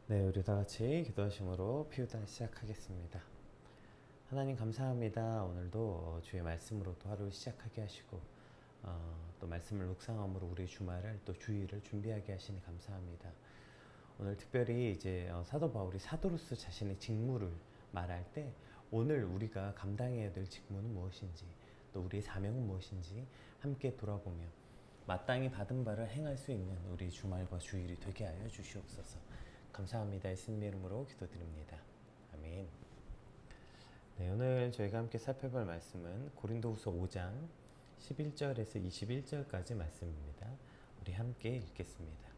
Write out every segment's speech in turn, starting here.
네, 우리 다 같이 기도하심으로 피우다 시작하겠습니다. 하나님 감사합니다. 오늘도 주의 말씀으로 또 하루 시작하게 하시고 또 말씀을 묵상함으로 우리 주말을 또 주일을 준비하게 하시니 감사합니다. 오늘 특별히 이제 사도 바울이 사도로서 자신의 직무를 말할 때 오늘 우리가 감당해야 될 직무는 무엇인지 또 우리의 사명은 무엇인지 함께 돌아보며 마땅히 받은 바를 행할 수 있는 우리 주말과 주일이 되게 하여 주시옵소서. 감사합니다. 예수님의 이름으로 기도드립니다. 아멘. 네, 오늘 저희가 함께 살펴볼 말씀은 고린도후서 5장 11절에서 21절까지 말씀입니다. 우리 함께 읽겠습니다.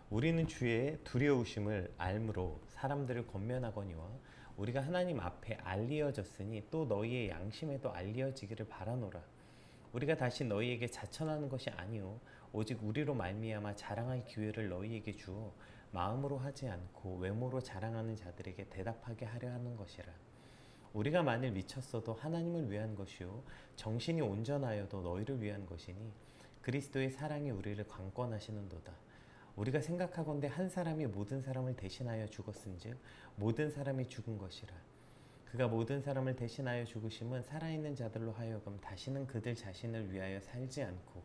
우리는 주의 두려우심을 알므로 사람들을 권면하거니와 우리가 하나님 앞에 알리어졌으니 또 너희의 양심에도 알리어지기를 바라노라. 우리가 다시 너희에게 자천하는 것이 아니요 오직 우리로 말미암아 자랑할 기회를 너희에게 주어 마음으로 하지 않고 외모로 자랑하는 자들에게 대답하게 하려 하는 것이라. 우리가 만일 미쳤어도 하나님을 위한 것이요 정신이 온전하여도 너희를 위한 것이니 그리스도의 사랑이 우리를 강권하시는도다. 우리가 생각하건대 한 사람이 모든 사람을 대신하여 죽었은즉 모든 사람이 죽은 것이라. 그가 모든 사람을 대신하여 죽으심은 살아있는 자들로 하여금 다시는 그들 자신을 위하여 살지 않고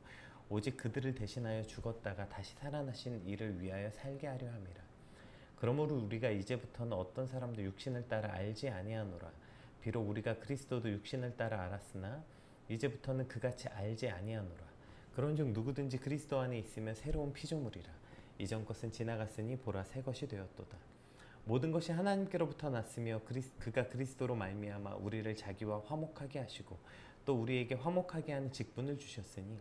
오직 그들을 대신하여 죽었다가 다시 살아나신 이를 위하여 살게 하려 함이라. 그러므로 우리가 이제부터는 어떤 사람도 육신을 따라 알지 아니하노라. 비록 우리가 그리스도도 육신을 따라 알았으나 이제부터는 그같이 알지 아니하노라. 그런즉 누구든지 그리스도 안에 있으면 새로운 피조물이라. 이전 것은 지나갔으니 보라 새 것이 되었도다. 모든 것이 하나님께로부터 났으며 그가 그리스도로 말미암아 우리를 자기와 화목하게 하시고 또 우리에게 화목하게 하는 직분을 주셨으니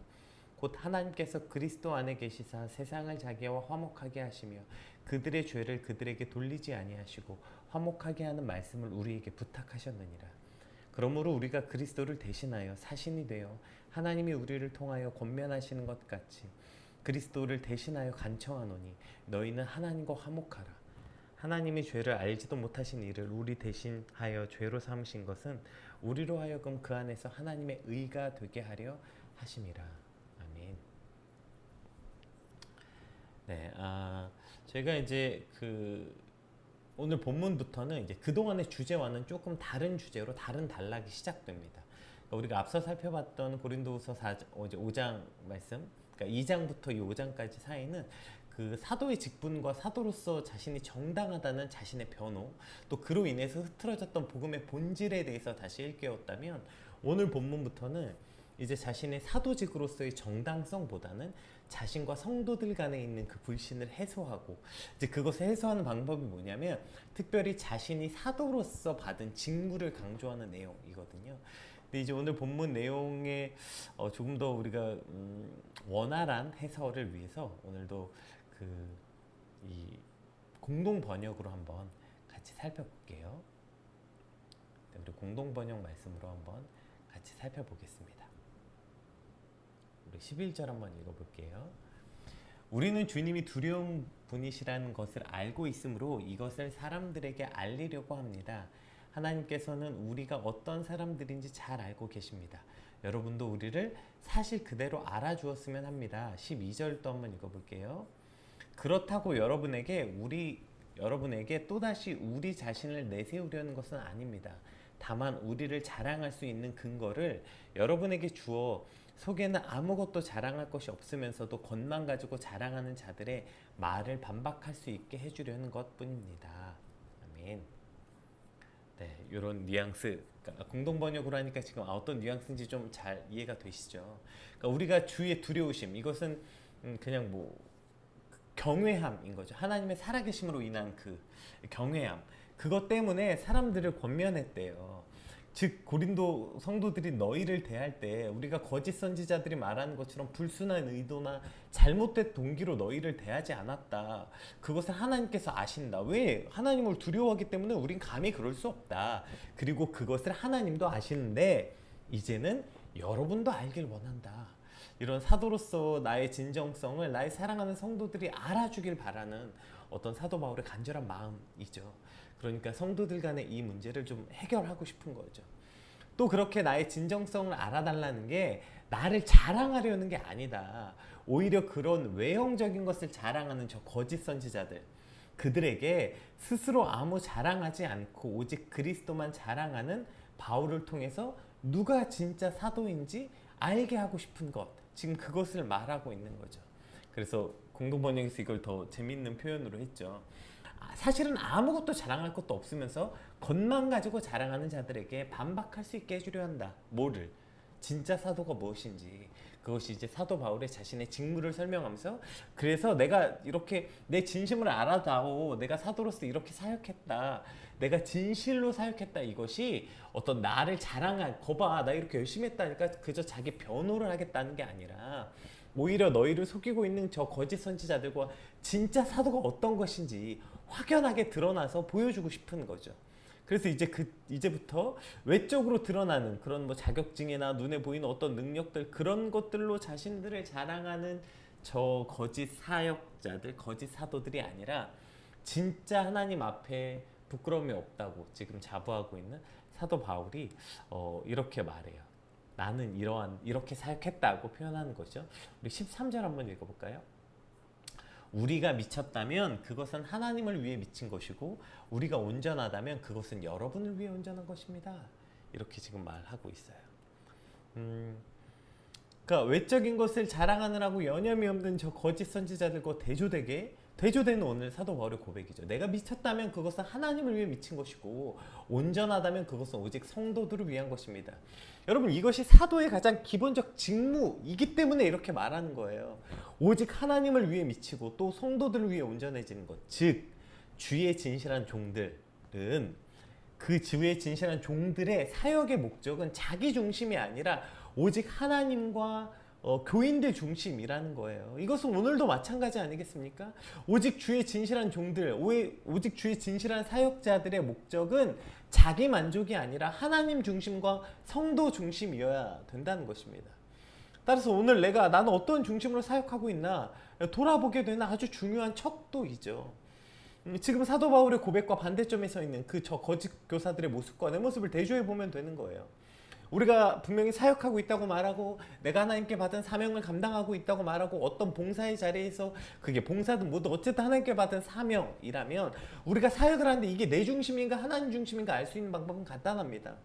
곧 하나님께서 그리스도 안에 계시사 세상을 자기와 화목하게 하시며 그들의 죄를 그들에게 돌리지 아니하시고 화목하게 하는 말씀을 우리에게 부탁하셨느니라. 그러므로 우리가 그리스도를 대신하여 사신이 되어 하나님이 우리를 통하여 권면하시는 것 같이 그리스도를 대신하여 간청하노니 너희는 하나님과 화목하라. 하나님이 죄를 알지도 못하신 이를 우리 대신하여 죄로 삼으신 것은 우리로 하여금 그 안에서 하나님의 의가 되게 하려 하심이라. 아멘. 네, 제가 이제 오늘 본문부터는 이제 그동안의 주제와는 조금 다른 주제로 다른 단락이 시작됩니다. 그러니까 우리가 앞서 살펴봤던 고린도후서 5장 말씀, 그러니까 2장부터 이 5장까지 사이는 그 사도의 직분과 사도로서 자신이 정당하다는 자신의 변호, 또 그로 인해서 흐트러졌던 복음의 본질에 대해서 다시 일깨웠다면 오늘 본문부터는 이제 자신의 사도직으로서의 정당성보다는 자신과 성도들 간에 있는 그 불신을 해소하고, 이제 그것을 해소하는 방법이 뭐냐면 특별히 자신이 사도로서 받은 직무를 강조하는 내용이거든요. 근데 이제 오늘 본문 내용에 조금 더 우리가 원활한 해설을 위해서 오늘도 이 공동 번역으로 한번 같이 살펴볼게요. 우리 공동 번역 말씀으로 한번 같이 살펴보겠습니다. 우리 11절 한번 읽어볼게요. 우리는 주님이 두려운 분이시라는 것을 알고 있으므로 이것을 사람들에게 알리려고 합니다. 하나님께서는 우리가 어떤 사람들인지 잘 알고 계십니다. 여러분도 우리를 사실 그대로 알아주었으면 합니다. 12절도 한번 읽어볼게요. 그렇다고 여러분에게 또다시 우리 자신을 내세우려는 것은 아닙니다. 다만 우리를 자랑할 수 있는 근거를 여러분에게 주어 속에는 아무것도 자랑할 것이 없으면서도 겉만 가지고 자랑하는 자들의 말을 반박할 수 있게 해주려는 것뿐입니다. 아멘. 네, 이런 뉘앙스, 그러니까 공동 번역으로 하니까 지금 어떤 뉘앙스인지 좀 잘 이해가 되시죠? 그러니까 우리가 주의 두려우심, 이것은 그냥 뭐 경외함인 거죠. 하나님의 살아계심으로 인한 그 경외함, 그것 때문에 사람들을 권면했대요. 즉 고린도 성도들이 너희를 대할 때 우리가 거짓 선지자들이 말하는 것처럼 불순한 의도나 잘못된 동기로 너희를 대하지 않았다. 그것을 하나님께서 아신다. 왜? 하나님을 두려워하기 때문에 우린 감히 그럴 수 없다. 그리고 그것을 하나님도 아시는데 이제는 여러분도 알길 원한다. 이런 사도로서 나의 진정성을 나의 사랑하는 성도들이 알아주길 바라는 어떤 사도 바울의 간절한 마음이죠. 그러니까 성도들 간의 이 문제를 좀 해결하고 싶은 거죠. 또 그렇게 나의 진정성을 알아달라는 게 나를 자랑하려는 게 아니다. 오히려 그런 외형적인 것을 자랑하는 저 거짓 선지자들, 그들에게 스스로 아무 자랑하지 않고 오직 그리스도만 자랑하는 바울을 통해서 누가 진짜 사도인지 알게 하고 싶은 것, 지금 그것을 말하고 있는 거죠. 그래서 공동번역에서 이걸 더 재밌는 표현으로 했죠. 사실은 아무것도 자랑할 것도 없으면서 겉만 가지고 자랑하는 자들에게 반박할 수 있게 해주려 한다. 뭐를? 진짜 사도가 무엇인지. 그것이 이제 사도 바울의 자신의 직무를 설명하면서, 그래서 내가 이렇게 내 진심을 알아다오, 내가 사도로서 이렇게 사역했다, 내가 진실로 사역했다, 이것이 어떤 나를 자랑할, 거봐 나 이렇게 열심히 했다니까 그저 자기 변호를 하겠다는 게 아니라 오히려 너희를 속이고 있는 저 거짓 선지자들과 진짜 사도가 어떤 것인지 확연하게 드러나서 보여주고 싶은 거죠. 그래서 이제부터 외적으로 드러나는 그런 뭐 자격증이나 눈에 보이는 어떤 능력들, 그런 것들로 자신들을 자랑하는 저 거짓 사역자들, 거짓 사도들이 아니라 진짜 하나님 앞에 부끄러움이 없다고 지금 자부하고 있는 사도 바울이 이렇게 말해요. 나는 이렇게 사역했다고 표현하는 거죠. 우리 13절 한번 읽어볼까요? 우리가 미쳤다면 그것은 하나님을 위해 미친 것이고 우리가 온전하다면 그것은 여러분을 위해 온전한 것입니다. 이렇게 지금 말하고 있어요. 그러니까 외적인 것을 자랑하느라고 여념이 없는 저 거짓 선지자들과 대조되는 오늘 사도 바울의 고백이죠. 내가 미쳤다면 그것은 하나님을 위해 미친 것이고 온전하다면 그것은 오직 성도들을 위한 것입니다. 여러분, 이것이 사도의 가장 기본적 직무이기 때문에 이렇게 말하는 거예요. 오직 하나님을 위해 미치고 또 성도들을 위해 온전해지는 것, 즉 주의 진실한 종들은, 그 주의 진실한 종들의 사역의 목적은 자기 중심이 아니라 오직 하나님과 교인들 중심이라는 거예요. 이것은 오늘도 마찬가지 아니겠습니까? 오직 주의 진실한 종들, 오직 주의 진실한 사역자들의 목적은 자기 만족이 아니라 하나님 중심과 성도 중심이어야 된다는 것입니다. 따라서 오늘 나는 어떤 중심으로 사역하고 있나 돌아보게 되는 아주 중요한 척도이죠. 지금 사도 바울의 고백과 반대점에 서 있는 그 저 거짓 교사들의 모습과 내 모습을 대조해 보면 되는 거예요. 우리가 분명히 사역하고 있다고 말하고 내가 하나님께 받은 사명을 감당하고 있다고 말하고 어떤 봉사의 자리에서, 그게 봉사든 뭐든 어쨌든 하나님께 받은 사명이라면 우리가 사역을 하는데 이게 내 중심인가 하나님 중심인가 알 수 있는 방법은 간단합니다.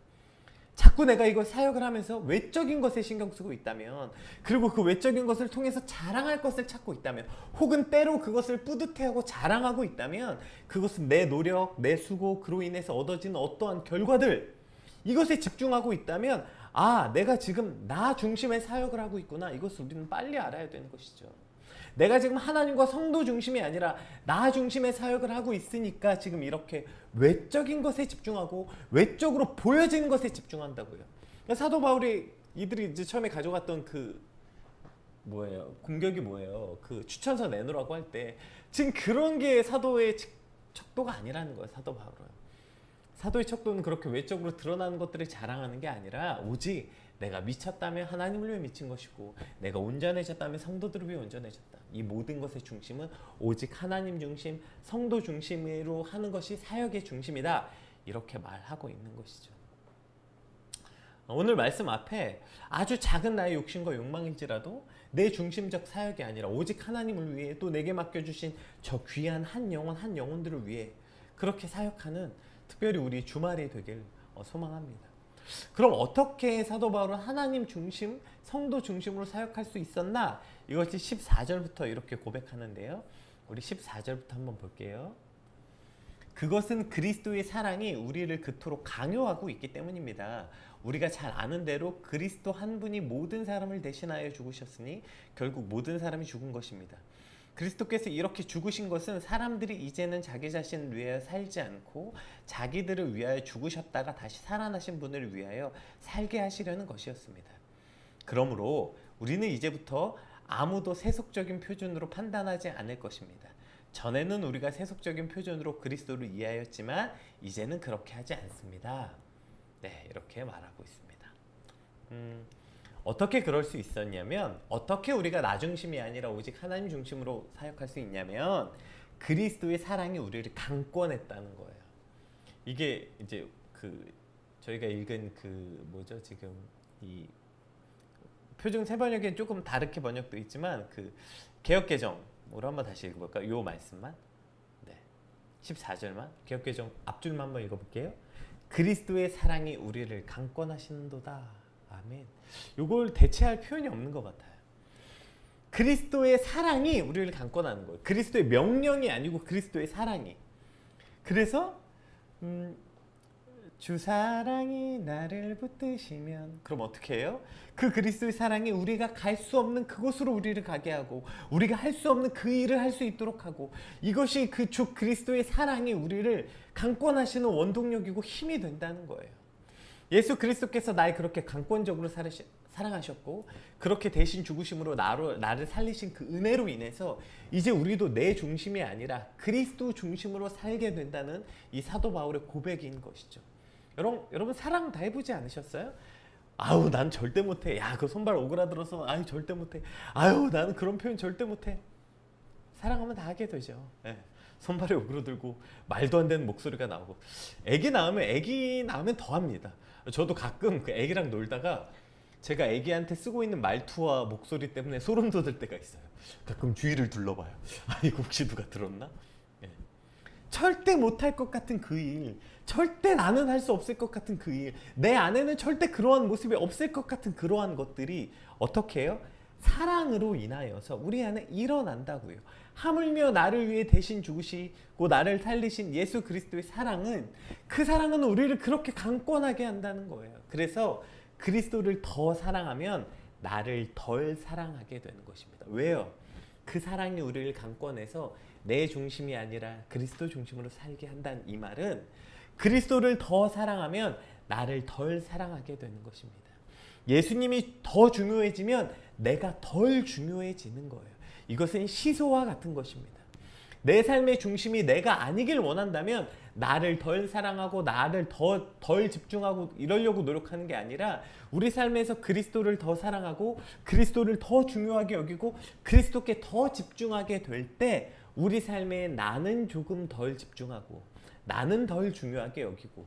자꾸 내가 이걸 사역을 하면서 외적인 것에 신경 쓰고 있다면, 그리고 그 외적인 것을 통해서 자랑할 것을 찾고 있다면, 혹은 때로 그것을 뿌듯해하고 자랑하고 있다면 그것은 내 노력, 내 수고, 그로 인해서 얻어지는 어떠한 결과들, 이것에 집중하고 있다면 내가 지금 나 중심의 사역을 하고 있구나. 이것을 우리는 빨리 알아야 되는 것이죠. 내가 지금 하나님과 성도 중심이 아니라 나 중심의 사역을 하고 있으니까 지금 이렇게 외적인 것에 집중하고 외적으로 보여지는 것에 집중한다고요. 그러니까 사도 바울이 이들이 이제 처음에 가져갔던 공격이 뭐예요? 그 추천서 내놓으라고 할 때 지금 그런 게 사도의 척도가 아니라는 거예요. 사도 바울은. 사도의 척도는 그렇게 외적으로 드러나는 것들을 자랑하는 게 아니라 오직 내가 미쳤다면 하나님을 위해 미친 것이고 내가 온전해졌다면 성도들을 위해 온전해졌다. 이 모든 것의 중심은 오직 하나님 중심, 성도 중심으로 하는 것이 사역의 중심이다. 이렇게 말하고 있는 것이죠. 오늘 말씀 앞에 아주 작은 나의 욕심과 욕망일지라도 내 중심적 사역이 아니라 오직 하나님을 위해 또 내게 맡겨주신 저 귀한 한 영혼들을 위해 그렇게 사역하는 특별히 우리 주말이 되길 소망합니다. 그럼 어떻게 사도 바울은 하나님 중심, 성도 중심으로 사역할 수 있었나? 이것이 14절부터 이렇게 고백하는데요. 우리 14절부터 한번 볼게요. 그것은 그리스도의 사랑이 우리를 그토록 강요하고 있기 때문입니다. 우리가 잘 아는 대로 그리스도 한 분이 모든 사람을 대신하여 죽으셨으니 결국 모든 사람이 죽은 것입니다. 그리스도께서 이렇게 죽으신 것은 사람들이 이제는 자기 자신을 위하여 살지 않고 자기들을 위하여 죽으셨다가 다시 살아나신 분을 위하여 살게 하시려는 것이었습니다. 그러므로 우리는 이제부터 아무도 세속적인 표준으로 판단하지 않을 것입니다. 전에는 우리가 세속적인 표준으로 그리스도를 이해하였지만 이제는 그렇게 하지 않습니다. 네, 이렇게 말하고 있습니다. 어떻게 그럴 수 있었냐면, 어떻게 우리가 나 중심이 아니라 오직 하나님 중심으로 사역할 수 있냐면 그리스도의 사랑이 우리를 강권했다는 거예요. 이게 이제 저희가 읽은 지금 이 표준 세번역엔 조금 다르게 번역도 있지만 개역개정으로 한번 다시 읽어볼까요? 요 말씀만. 네. 14절만 기억개정 앞줄만 한번 읽어볼게요. 그리스도의 사랑이 우리를 강권하시는도다. 아멘. 요걸 대체할 표현이 없는 것 같아요. 그리스도의 사랑이 우리를 강권하는 거예요. 그리스도의 명령이 아니고 그리스도의 사랑이. 그래서 주 사랑이 나를 붙드시면, 그럼 어떻게 해요? 그 그리스도의 사랑이 우리가 갈 수 없는 그곳으로 우리를 가게 하고, 우리가 할 수 없는 그 일을 할 수 있도록 하고, 이것이 그 주 그리스도의 사랑이 우리를 강권하시는 원동력이고 힘이 된다는 거예요. 예수 그리스도께서 날 그렇게 강권적으로 사랑하셨고, 그렇게 대신 죽으심으로 나를 살리신 그 은혜로 인해서 이제 우리도 내 중심이 아니라 그리스도 중심으로 살게 된다는 이 사도 바울의 고백인 것이죠. 여러분 사랑 다 해보지 않으셨어요? 아우 난 절대 못해. 야 그 손발 오그라들어서 아유 절대 못해. 아유 나는 그런 표현 절대 못해. 사랑하면 다 하게 되죠. 네. 손발이 오그라들고 말도 안 되는 목소리가 나오고, 애기 낳으면 더 합니다. 저도 가끔 그 애기랑 놀다가 제가 애기한테 쓰고 있는 말투와 목소리 때문에 소름 돋을 때가 있어요. 가끔 주위를 둘러봐요. 아 이거 혹시 누가 들었나? 네. 절대 못할 것 같은 그 일, 절대 나는 할 수 없을 것 같은 그 일, 내 안에는 절대 그러한 모습이 없을 것 같은 그러한 것들이 어떻게 해요? 사랑으로 인하여서 우리 안에 일어난다고요. 하물며 나를 위해 대신 죽으시고 나를 살리신 예수 그리스도의 사랑은, 그 사랑은 우리를 그렇게 강권하게 한다는 거예요. 그래서 그리스도를 더 사랑하면 나를 덜 사랑하게 되는 것입니다. 왜요? 그 사랑이 우리를 강권해서 내 중심이 아니라 그리스도 중심으로 살게 한다는 이 말은, 그리스도를 더 사랑하면 나를 덜 사랑하게 되는 것입니다. 예수님이 더 중요해지면 내가 덜 중요해지는 거예요. 이것은 시소와 같은 것입니다. 내 삶의 중심이 내가 아니길 원한다면 나를 덜 사랑하고 나를 덜 집중하고 이러려고 노력하는 게 아니라, 우리 삶에서 그리스도를 더 사랑하고 그리스도를 더 중요하게 여기고 그리스도께 더 집중하게 될 때 우리 삶에 나는 조금 덜 집중하고 나는 덜 중요하게 여기고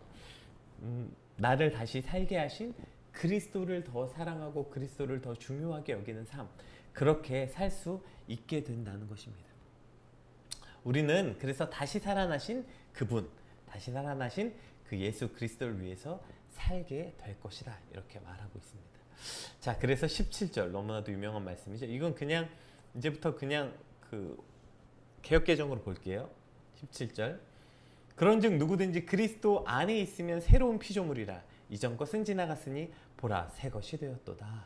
나를 다시 살게 하신 그리스도를 더 사랑하고 그리스도를 더 중요하게 여기는 삶, 그렇게 살 수 있게 된다는 것입니다. 우리는 그래서 다시 살아나신 그분, 다시 살아나신 그 예수 그리스도를 위해서 살게 될 것이다, 이렇게 말하고 있습니다. 자, 그래서 17절 너무나도 유명한 말씀이죠. 이건 그냥 이제부터 그냥 그 개역개정으로 볼게요. 17절. 그런즉 누구든지 그리스도 안에 있으면 새로운 피조물이라. 이전 것은 지나갔으니 보라 새 것이 되었도다.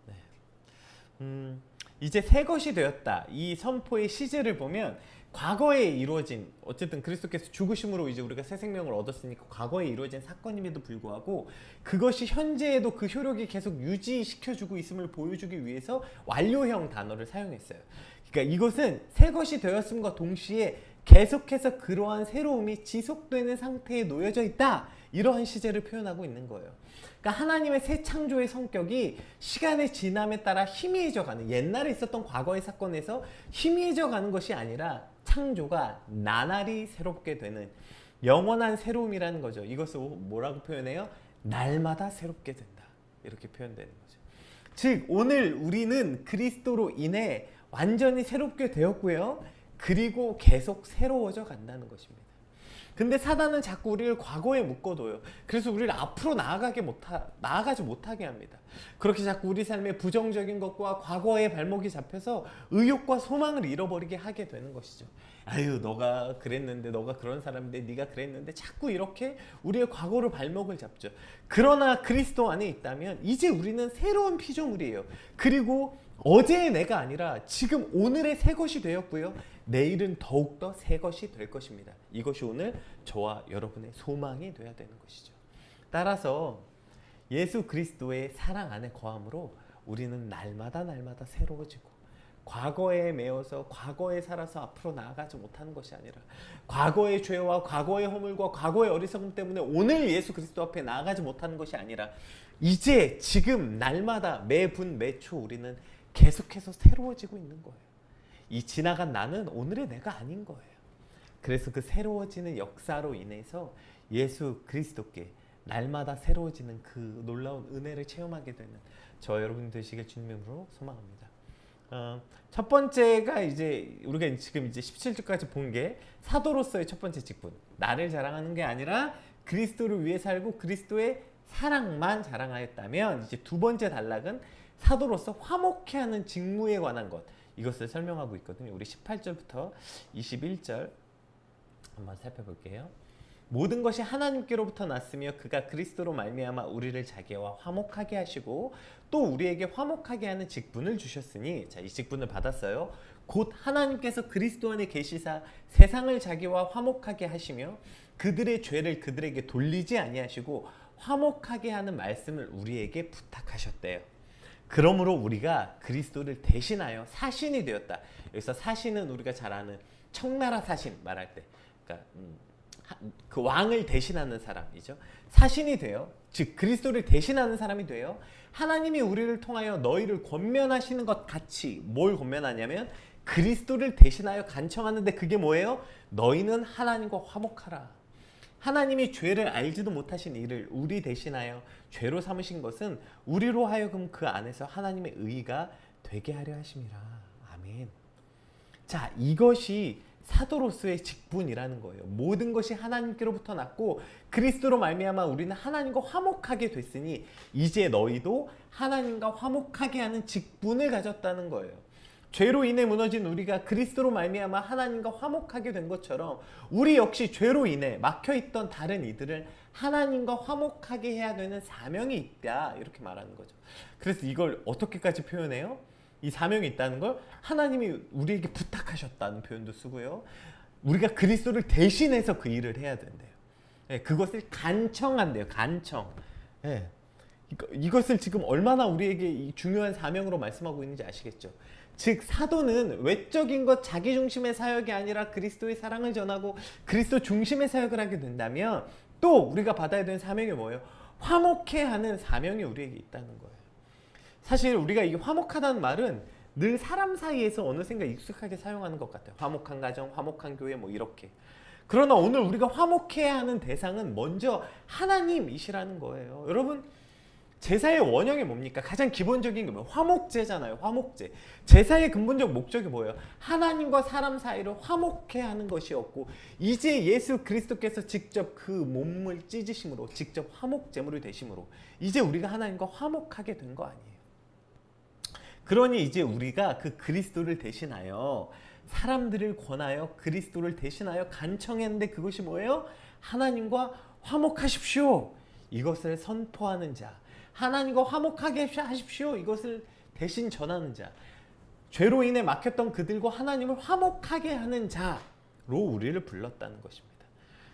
네. 이제 새 것이 되었다. 이 선포의 시제를 보면 과거에 이루어진, 어쨌든 그리스도께서 죽으심으로 이제 우리가 새 생명을 얻었으니까 과거에 이루어진 사건임에도 불구하고 그것이 현재에도 그 효력이 계속 유지시켜주고 있음을 보여주기 위해서 완료형 단어를 사용했어요. 그러니까 이것은 새 것이 되었음과 동시에 계속해서 그러한 새로움이 지속되는 상태에 놓여져 있다, 이러한 시제를 표현하고 있는 거예요. 그러니까 하나님의 새 창조의 성격이 시간의 지남에 따라 희미해져 가는, 옛날에 있었던 과거의 사건에서 희미해져 가는 것이 아니라 창조가 나날이 새롭게 되는 영원한 새로움이라는 거죠. 이것을 뭐라고 표현해요? 날마다 새롭게 된다, 이렇게 표현되는 거죠. 즉 오늘 우리는 그리스도로 인해 완전히 새롭게 되었고요, 그리고 계속 새로워져 간다는 것입니다. 근데 사단은 자꾸 우리를 과거에 묶어둬요. 그래서 우리를 앞으로 나아가지 못하게 합니다. 그렇게 자꾸 우리 삶에 부정적인 것과 과거의 발목이 잡혀서 의욕과 소망을 잃어버리게 하게 되는 것이죠. 아유 너가 그랬는데, 너가 그런 사람인데, 네가 그랬는데, 자꾸 이렇게 우리의 과거로 발목을 잡죠. 그러나 그리스도 안에 있다면 이제 우리는 새로운 피조물이에요. 그리고 어제의 내가 아니라 지금 오늘의 새 것이 되었고요, 내일은 더욱더 새 것이 될 것입니다. 이것이 오늘 저와 여러분의 소망이 되어야 되는 것이죠. 따라서 예수 그리스도의 사랑 안에 거함으로 우리는 날마다 새로워지고, 과거에 매여서 과거에 살아서 앞으로 나아가지 못하는 것이 아니라 과거의 죄와 과거의 허물과 과거의 어리석음 때문에 오늘 예수 그리스도 앞에 나아가지 못하는 것이 아니라 이제 지금 날마다 매분 매초 우리는 계속해서 새로워지고 있는 거예요. 이 지나간 나는 오늘의 내가 아닌 거예요. 그래서 그 새로워지는 역사로 인해서 예수 그리스도께 날마다 새로워지는 그 놀라운 은혜를 체험하게 되는 저 여러분 되시길 주님의 이름으로 소망합니다. 첫 번째가 이제 우리가 지금 이제 17절까지 본 게 사도로서의 첫 번째 직분. 나를 자랑하는 게 아니라 그리스도를 위해 살고 그리스도의 사랑만 자랑하였다면, 이제 두 번째 단락은 사도로서 화목해 하는 직무에 관한 것. 이것을 설명하고 있거든요. 우리 18절부터 21절 한번 살펴볼게요. 모든 것이 하나님께로부터 났으며 그가 그리스도로 말미암아 우리를 자기와 화목하게 하시고 또 우리에게 화목하게 하는 직분을 주셨으니, 자, 이 직분을 받았어요. 곧 하나님께서 그리스도 안에 계시사 세상을 자기와 화목하게 하시며 그들의 죄를 그들에게 돌리지 아니하시고 화목하게 하는 말씀을 우리에게 부탁하셨대요. 그러므로 우리가 그리스도를 대신하여 사신이 되었다. 여기서 사신은 우리가 잘 아는 청나라 사신 말할 때, 그러니까 그 왕을 대신하는 사람이죠. 사신이 되어, 즉 그리스도를 대신하는 사람이 되어 하나님이 우리를 통하여 너희를 권면하시는 것 같이, 뭘 권면하냐면 그리스도를 대신하여 간청하는데, 그게 뭐예요? 너희는 하나님과 화목하라. 하나님이 죄를 알지도 못하신 이를 우리 대신하여 죄로 삼으신 것은 우리로 하여금 그 안에서 하나님의 의가 되게 하려 하심이라. 아멘. 자, 이것이 사도로서의 직분이라는 거예요. 모든 것이 하나님께로부터 났고 그리스도로 말미암아 우리는 하나님과 화목하게 됐으니 이제 너희도 하나님과 화목하게 하는 직분을 가졌다는 거예요. 죄로 인해 무너진 우리가 그리스도로 말미암아 하나님과 화목하게 된 것처럼 우리 역시 죄로 인해 막혀있던 다른 이들을 하나님과 화목하게 해야 되는 사명이 있다, 이렇게 말하는 거죠. 그래서 이걸 어떻게까지 표현해요? 이 사명이 있다는 걸 하나님이 우리에게 부탁하셨다는 표현도 쓰고요. 우리가 그리스도를 대신해서 그 일을 해야 된대요. 네, 그것을 간청한대요. 간청. 네. 이것을 지금 얼마나 우리에게 이 중요한 사명으로 말씀하고 있는지 아시겠죠? 즉 사도는 외적인 것, 자기 중심의 사역이 아니라 그리스도의 사랑을 전하고 그리스도 중심의 사역을 하게 된다면 또 우리가 받아야 되는 사명이 뭐예요? 화목해 하는 사명이 우리에게 있다는 거예요. 사실 우리가 이 화목하다는 말은 늘 사람 사이에서 어느샌가 익숙하게 사용하는 것 같아요. 화목한 가정, 화목한 교회, 뭐 이렇게. 그러나 오늘 우리가 화목해야 하는 대상은 먼저 하나님이시라는 거예요. 여러분, 제사의 원형이 뭡니까? 가장 기본적인 게 뭐예요? 화목제잖아요. 화목제. 제사의 근본적 목적이 뭐예요? 하나님과 사람 사이를 화목해 하는 것이었고, 이제 예수 그리스도께서 직접 그 몸을 찢으심으로 직접 화목제물이 되심으로 이제 우리가 하나님과 화목하게 된 거 아니에요. 그러니 이제 우리가 그 그리스도를 대신하여 사람들을 권하여 그리스도를 대신하여 간청했는데, 그것이 뭐예요? 하나님과 화목하십시오. 이것을 선포하는 자, 하나님과 화목하게 하십시오. 이것을 대신 전하는 자, 죄로 인해 막혔던 그들과 하나님을 화목하게 하는 자로 우리를 불렀다는 것입니다.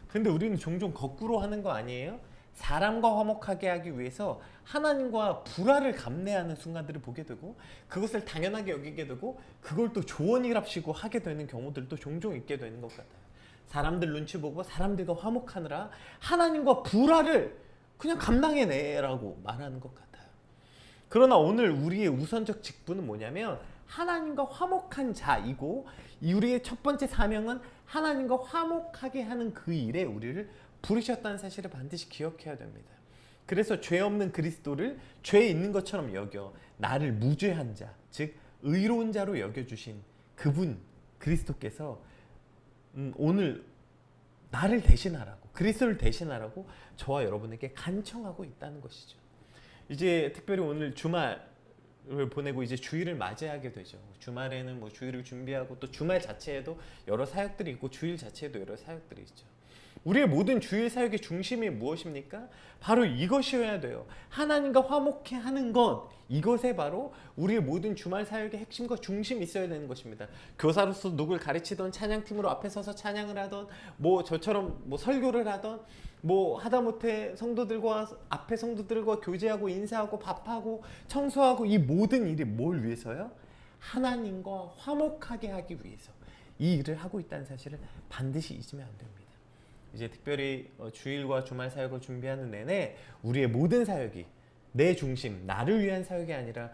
그런데 우리는 종종 거꾸로 하는 거 아니에요? 사람과 화목하게 하기 위해서 하나님과 불화를 감내하는 순간들을 보게 되고 그것을 당연하게 여기게 되고 그걸 또 조언이랍시고 하게 되는 경우들도 종종 있게 되는 것 같아요. 사람들 눈치 보고 사람들과 화목하느라 하나님과 불화를 그냥 감당해내라고 말하는 것 같아요. 그러나 오늘 우리의 우선적 직분은 뭐냐면 하나님과 화목한 자이고, 우리의 첫 번째 사명은 하나님과 화목하게 하는 그 일에 우리를 부르셨다는 사실을 반드시 기억해야 됩니다. 그래서 죄 없는 그리스도를 죄 있는 것처럼 여겨 나를 무죄한 자, 즉 의로운 자로 여겨주신 그분 그리스도께서 오늘 나를 대신하라고, 그리스도를 대신하라고 저와 여러분에게 간청하고 있다는 것이죠. 이제 특별히 오늘 주말을 보내고 이제 주일을 맞이하게 되죠. 주말에는 뭐 주일을 준비하고 또 주말 자체에도 여러 사역들이 있고 주일 자체에도 여러 사역들이 있죠. 우리의 모든 주일 사역의 중심이 무엇입니까? 바로 이것이어야 돼요. 하나님과 화목해 하는 것, 이것에 바로 우리의 모든 주말 사역의 핵심과 중심이 있어야 되는 것입니다. 교사로서 누굴 가르치던, 찬양팀으로 앞에 서서 찬양을 하던, 뭐 저처럼 뭐 설교를 하던, 뭐 하다못해 성도들과 앞에 성도들과 교제하고 인사하고 밥하고 청소하고, 이 모든 일이 뭘 위해서요? 하나님과 화목하게 하기 위해서 이 일을 하고 있다는 사실을 반드시 잊으면 안 됩니다. 이제 특별히 주일과 주말 사역을 준비하는 내내 우리의 모든 사역이 내 중심, 나를 위한 사역이 아니라